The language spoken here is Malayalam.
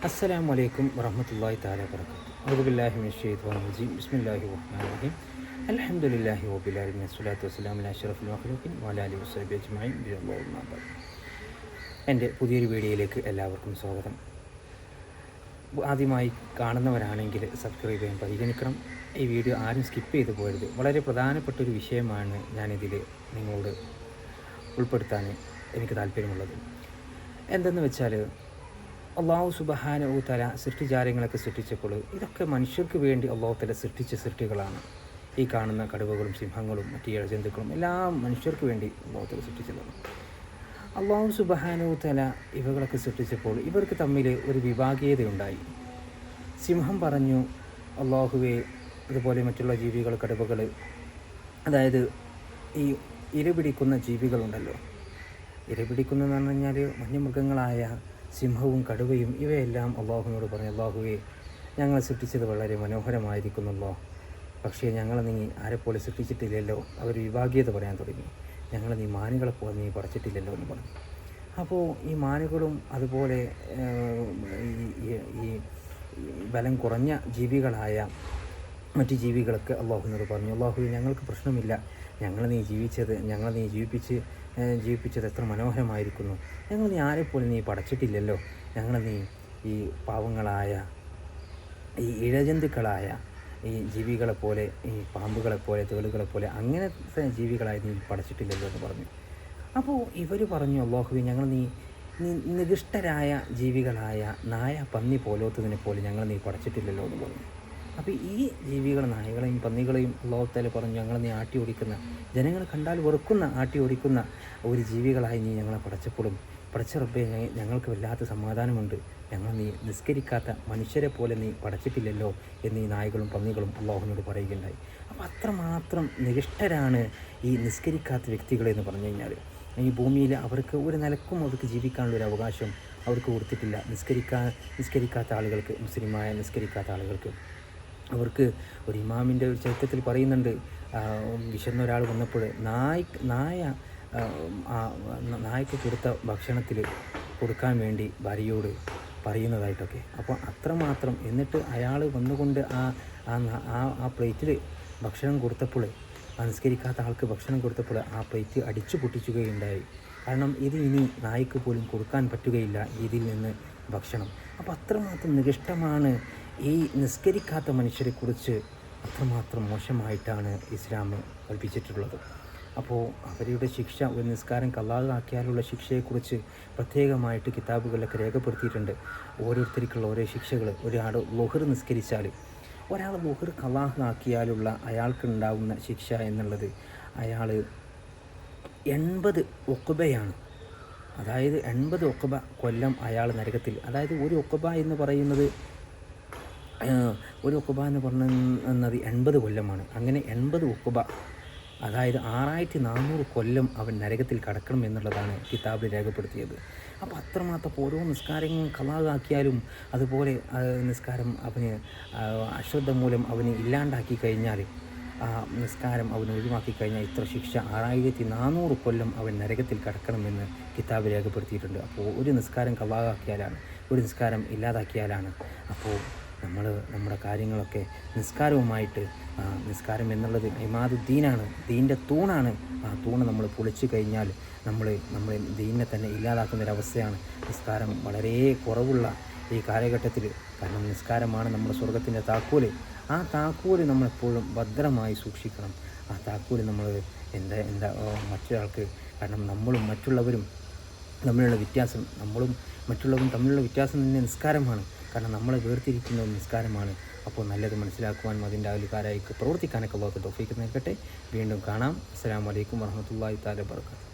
അസ്സലാമു അലൈക്കും വറഹ്മത്തുള്ളാഹി തആല വബറകാതുഹു. അഊദു ബില്ലാഹി മിനശ് ശൈത്വാനിർ റജീം. ബിസ്മില്ലാഹിർ റഹ്മാനിർ റഹീം. അൽഹംദുലില്ലാഹി റബ്ബിൽ ആലമീൻ. വസ്സലാത്തു വസ്സലാമു അലാ അഷ്റഫിൽ മഖ്ലൂഖീൻ വഅലാ ആലിഹി വസ്സഹ്ബിഹി അജ്മഈൻ. എൻ്റെ പുതിയൊരു വീഡിയോയിലേക്ക് എല്ലാവർക്കും സ്വാഗതം. ആദ്യമായി കാണുന്നവരാണെങ്കിൽ സബ്സ്ക്രൈബ് ചെയ്യാൻ പരിഗണിക്കണം. ഈ വീഡിയോ ആരും സ്കിപ്പ് ചെയ്ത് പോകരുത്. വളരെ പ്രധാനപ്പെട്ടൊരു വിഷയമാണ് ഞാനിതിൽ നിങ്ങളോട് ഉൾപ്പെടുത്താൻ എനിക്ക് താല്പര്യമുള്ളത്. എന്തെന്ന് വെച്ചാൽ, അള്ളാഹു സുബ്ഹാനഹു തആല സൃഷ്ടിജാലങ്ങളൊക്കെ സൃഷ്ടിച്ചപ്പോൾ ഇതൊക്കെ മനുഷ്യർക്ക് വേണ്ടി അള്ളാഹു തആല സൃഷ്ടിച്ച സൃഷ്ടികളാണ്. ഈ കാണുന്ന കടുവകളും സിംഹങ്ങളും മറ്റ് ഇഴജന്തുക്കളും എല്ലാം മനുഷ്യർക്ക് വേണ്ടി അള്ളാഹു തആല സൃഷ്ടിച്ചതാണ്. അള്ളാഹു സുബ്ഹാനഹു തആല ഇവകളൊക്കെ സൃഷ്ടിച്ചപ്പോൾ ഇവർക്ക് തമ്മിൽ ഒരു വിഭാഗീയതയുണ്ടായി. സിംഹം പറഞ്ഞു, അള്ളാഹുവേ, അതുപോലെ മറ്റുള്ള ജീവികൾ, കടുവകൾ, അതായത് ഈ ഇരപിടിക്കുന്ന ജീവികളുണ്ടല്ലോ, ഇരപിടിക്കുന്നതെന്ന് പറഞ്ഞു കഴിഞ്ഞാൽ വന്യമൃഗങ്ങളായ സിംഹവും കടുവയും ഇവയെല്ലാം അള്ളാഹുവിനോട് പറഞ്ഞു, അള്ളാഹുവേ, ഞങ്ങൾ സൃഷ്ടിച്ചത് വളരെ മനോഹരമായിരിക്കുന്നല്ലോ, പക്ഷേ ഞങ്ങൾ നീ ആരെപ്പോലെ സൃഷ്ടിച്ചിട്ടില്ലല്ലോ. അവർ വിഭാഗീയത പറയാൻ തുടങ്ങി. ഞങ്ങൾ നീ മാനുകളെപ്പോലെ നീ പടച്ചിട്ടില്ലല്ലോ എന്ന് പറഞ്ഞു. അപ്പോൾ ഈ മാനുകളും അതുപോലെ ഈ ബലം കുറഞ്ഞ ജീവികളായ മറ്റ് ജീവികളൊക്കെ അള്ളാഹുവിനോട് പറഞ്ഞു, അള്ളാഹുവേ, ഞങ്ങൾക്ക് പ്രശ്നമില്ല, ഞങ്ങളെ നീ ജീവിപ്പിച്ചത് എത്ര മനോഹരമായിരിക്കുന്നു. ഞങ്ങൾ നീ ആരെപ്പോലെ നീ പടച്ചിട്ടില്ലല്ലോ. ഞങ്ങൾ നീ ഈ പാവങ്ങളായ ഈ ഇഴജന്തുക്കളായ ഈ ജീവികളെപ്പോലെ, ഈ പാമ്പുകളെപ്പോലെ, തേളുകളെപ്പോലെ അങ്ങനത്തെ ജീവികളായി നീ പടച്ചിട്ടില്ലല്ലോ എന്ന് പറഞ്ഞു. അപ്പോൾ ഇവർ പറഞ്ഞു, അള്ളാഹുവേ, ഞങ്ങൾ നീ നികൃഷ്ടരായ ജീവികളായ നായ, പന്നി പോലോത്തതിനെ പോലെ ഞങ്ങൾ നീ പടച്ചിട്ടില്ലല്ലോ എന്ന് പറഞ്ഞു. അപ്പോൾ ഈ ജീവികൾ, നായകളെയും പന്നികളെയും അല്ലാഹു തആല പറഞ്ഞു, ഞങ്ങൾ നീ ആട്ടി ഓടിക്കുന്ന, ജനങ്ങൾ കണ്ടാൽ വെറുക്കുന്ന, ആട്ടി ഓടിക്കുന്ന ഒരു ജീവികളായി നീ ഞങ്ങളെ പടച്ചപ്പോഴും പടച്ച റബ്ബേ, ഞങ്ങൾക്ക് വല്ലാത്ത സമാധാനമുണ്ട്. ഞങ്ങൾ നീ നിസ്കരിക്കാത്ത മനുഷ്യരെ പോലെ നീ പടച്ചിട്ടില്ലല്ലോ എന്ന് ഈ നായകളും പന്നികളും അള്ളാഹുവിനോട് പറയുകയുണ്ടായി. അപ്പോൾ അത്രമാത്രം നികൃഷ്ടരാണ് ഈ നിസ്കരിക്കാത്ത വ്യക്തികളെന്ന് പറഞ്ഞു കഴിഞ്ഞാൽ. ഈ ഭൂമിയിൽ അവർക്ക് ഒരു നിലക്കും അവർക്ക് ജീവിക്കാനുള്ളൊരു അവകാശം അവർക്ക് കൊടുത്തിട്ടില്ല. നിസ്കരിക്കാത്ത ആളുകൾക്ക്, മുസ്ലിമായ നിസ്കരിക്കാത്ത ആളുകൾക്ക്, അവർക്ക് ഒരു ഇമാമിൻ്റെ ഒരു ചരിത്രത്തിൽ പറയുന്നുണ്ട്, വിശന്ന ഒരാൾ വന്നപ്പോൾ നായക്ക് കൊടുത്ത ഭക്ഷണത്തിൽ കൊടുക്കാൻ വേണ്ടി ഭാര്യയോട് പറയുന്നതായിട്ടൊക്കെ. അപ്പോൾ അത്രമാത്രം, എന്നിട്ട് അയാൾ വന്നുകൊണ്ട് ആ പ്ലേറ്റിൽ ഭക്ഷണം കൊടുത്തപ്പോൾ, ആ നിസ്കരിക്കാത്ത ആൾക്ക് ഭക്ഷണം കൊടുത്തപ്പോൾ ആ പ്ലേറ്റ് അടിച്ചു പൊട്ടിക്കുകയുണ്ടായി. കാരണം ഇത് ഇനി നായ്ക്ക് പോലും കൊടുക്കാൻ പറ്റുകയില്ല ഇതിൽ നിന്ന് ഭക്ഷണം. അപ്പോൾ അത്രമാത്രം നികൃഷ്ടമാണ് ഈ നിസ്കരിക്കാത്ത മനുഷ്യരെക്കുറിച്ച്, അത്രമാത്രം മോശമായിട്ടാണ് ഇസ്ലാം കൽപ്പിച്ചിട്ടുള്ളത്. അപ്പോൾ അവരുടെ ശിക്ഷ, ഒരു നിസ്കാരം ഖളാഅാക്കിയാലുള്ള ശിക്ഷയെക്കുറിച്ച് പ്രത്യേകമായിട്ട് കിതാബുകളിലൊക്കെ രേഖപ്പെടുത്തിയിട്ടുണ്ട്. ഓരോരുത്തർക്കുള്ള ഓരോ ശിക്ഷകൾ. ഒരാൾ ളുഹർ നിസ്കരിച്ചാൽ, ഒരാൾ ളുഹർ ഖളാഅാക്കിയാലുള്ള അയാൾക്കുണ്ടാവുന്ന ശിക്ഷ എന്നുള്ളത്, അയാൾ 80 ഉഖബയാണ്. അതായത് 80 ഉഖബ കൊല്ലം അയാൾ നരകത്തിൽ. അതായത് ഒരു ഉഖബ എന്ന് പറയുന്നത് 80 കൊല്ലമാണ്. അങ്ങനെ 80 ഉഖബ, അതായത് 6400 കൊല്ലം അവൻ നരകത്തിൽ കടക്കണം എന്നുള്ളതാണ് കിതാബിൽ രേഖപ്പെടുത്തിയത്. അപ്പോൾ അത്രമാത്രം ഓരോ നിസ്കാരങ്ങളും ഖളാഅാക്കിയാലും, അതുപോലെ നിസ്കാരം അവന് അശ്രദ്ധ മൂലം അവന് ഇല്ലാണ്ടാക്കി കഴിഞ്ഞാൽ, ആ നിസ്കാരം അവന് ഒഴിവാക്കി കഴിഞ്ഞാൽ ഇത്ര ശിക്ഷ, 6400 കൊല്ലം അവൻ നരകത്തിൽ കടക്കണമെന്ന് കിതാബ് രേഖപ്പെടുത്തിയിട്ടുണ്ട്. അപ്പോൾ ഒരു നിസ്കാരം ഖളാഅാക്കിയാലാണ്, ഒരു നിസ്കാരം ഇല്ലാതാക്കിയാലാണ്. അപ്പോൾ നമ്മൾ നമ്മുടെ കാര്യങ്ങളൊക്കെ നിസ്കാരവുമായിട്ട്, നിസ്കാരം എന്നുള്ളത് ഇമാദുദ്ദീനാണ്, ദീൻ്റെ തൂണാണ്. ആ തൂണ് നമ്മൾ പൊളിച്ചു കഴിഞ്ഞാൽ നമ്മൾ ദീനിനെ തന്നെ ഇല്ലാതാക്കുന്നൊരവസ്ഥയാണ്. നിസ്കാരം വളരെ കുറവുള്ള ഈ കാലഘട്ടത്തിൽ, കാരണം നിസ്കാരമാണ് നമ്മുടെ സ്വർഗത്തിൻ്റെ താക്കോല്. ആ താക്കോല് നമ്മളെപ്പോഴും ഭദ്രമായി സൂക്ഷിക്കണം. ആ താക്കോല് നമ്മൾ മറ്റൊരാൾക്ക്, കാരണം നമ്മളും മറ്റുള്ളവരും തമ്മിലുള്ള വ്യത്യാസം, നമ്മളും മറ്റുള്ളവരും തമ്മിലുള്ള വ്യത്യാസം തന്നെ നിസ്കാരമാണ്. കാരണം നമ്മളെ വേർതിരിക്കുന്ന നിസ്കാരമാണ്. അപ്പോൾ നല്ലത് മനസ്സിലാക്കുവാനും അതിൻ്റെ അയൽക്കാരായി പ്രവർത്തിക്കാനൊക്കെ അല്ലാഹു തൗഫീഖ് നൽകട്ടെ. വീണ്ടും കാണാം. അസ്സലാമു അലൈക്കും വറഹ്മത്തുള്ളാഹി തആല വബറകാതുഹു.